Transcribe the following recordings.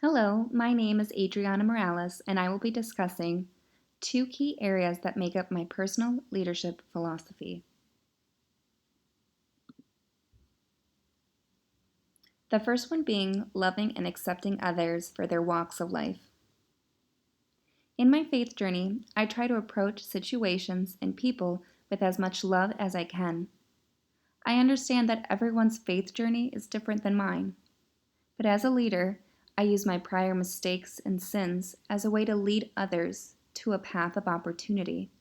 Hello, my name is Adriana Morales, and I will be discussing two key areas that make up my personal leadership philosophy. The first one being loving and accepting others for their walks of life. In my faith journey, I try to approach situations and people with as much love as I can. I understand that everyone's faith journey is different than mine, but as a leader, I use my prior mistakes and sins as a way to lead others to a path of opportunity.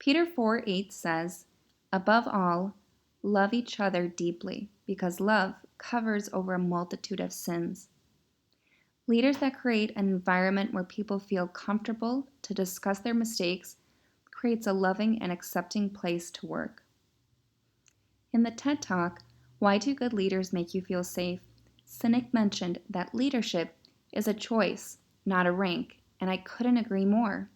Peter 4:8 says, "Above all, love each other deeply, because love covers over a multitude of sins." Leaders that create an environment where people feel comfortable to discuss their mistakes creates a loving and accepting place to work. In the TED Talk, "Why Do Good Leaders Make You Feel Safe?" Sinek mentioned that leadership is a choice, not a rank, and I couldn't agree more.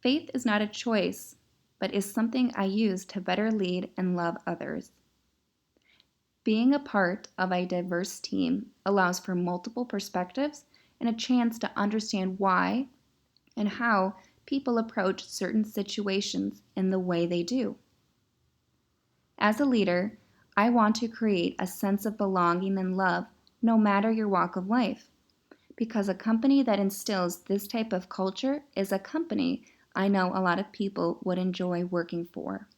Faith is not a choice, but is something I use to better lead and love others. Being a part of a diverse team allows for multiple perspectives and a chance to understand why and how people approach certain situations in the way they do. As a leader, I want to create a sense of belonging and love no matter your walk of life, because a company that instills this type of culture is a company I know a lot of people would enjoy working for.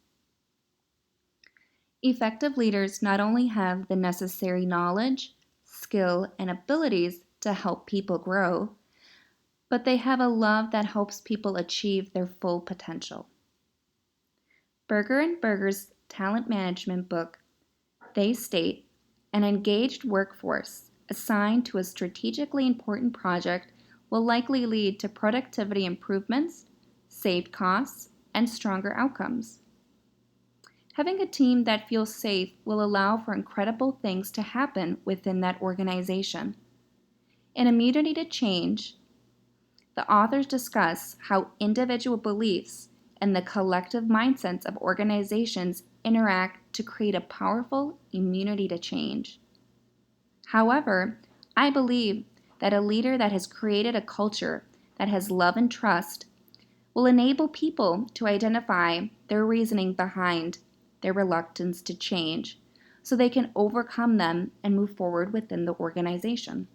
Effective leaders not only have the necessary knowledge, skill, and abilities to help people grow, but they have a love that helps people achieve their full potential. Berger and Berger's talent management book, they state, an engaged workforce assigned to a strategically important project will likely lead to productivity improvements, saved costs, and stronger outcomes. Having a team that feels safe will allow for incredible things to happen within that organization. In Immunity to Change, the authors discuss how individual beliefs and the collective mindsets of organizations interact to create a powerful immunity to change. However, I believe that a leader that has created a culture that has love and trust will enable people to identify their reasoning behind their reluctance to change so they can overcome them and move forward within the organization.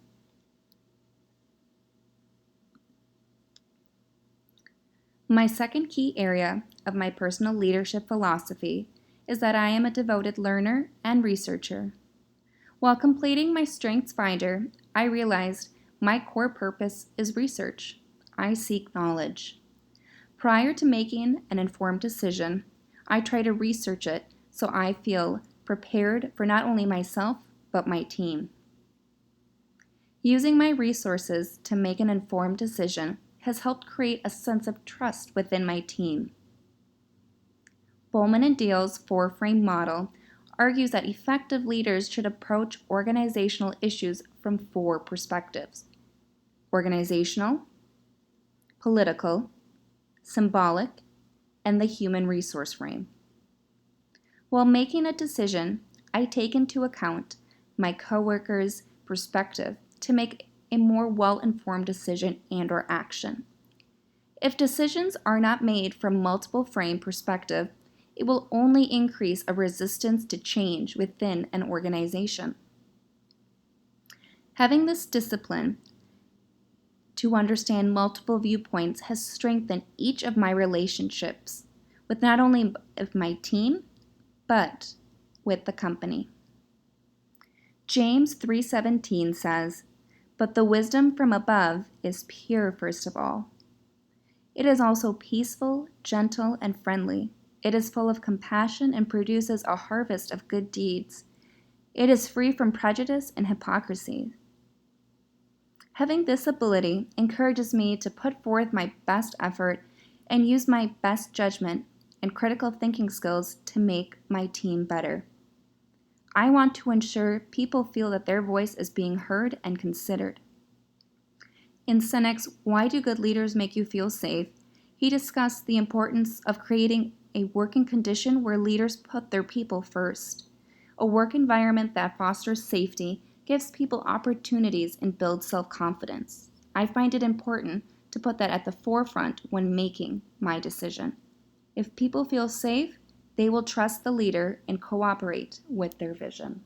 My second key area of my personal leadership philosophy is that I am a devoted learner and researcher. While completing my Strengths Finder, I realized my core purpose is research. I seek knowledge. Prior to making an informed decision, I try to research it so I feel prepared for not only myself, but my team. Using my resources to make an informed decision has helped create a sense of trust within my team. Bowman and Deal's four-frame model argues that effective leaders should approach organizational issues from four perspectives: organizational, political, symbolic, and the human resource frame. While making a decision, I take into account my coworkers' perspective to make a more well-informed decision and/or action. If decisions are not made from multiple frame perspective, it will only increase a resistance to change within an organization. Having this discipline to understand multiple viewpoints has strengthened each of my relationships with not only of my team, but with the company. James 3:17 says, "But the wisdom from above is pure first of all. It is also peaceful, gentle, and friendly. It is full of compassion and produces a harvest of good deeds. It is free from prejudice and hypocrisy." Having this ability encourages me to put forth my best effort and use my best judgment and critical thinking skills to make my team better. I want to ensure people feel that their voice is being heard and considered. In Senec's "Why Do Good Leaders Make You Feel Safe?" he discussed the importance of creating a working condition where leaders put their people first, a work environment that fosters safety gives people opportunities and builds self-confidence. I find it important to put that at the forefront when making my decision. If people feel safe, they will trust the leader and cooperate with their vision.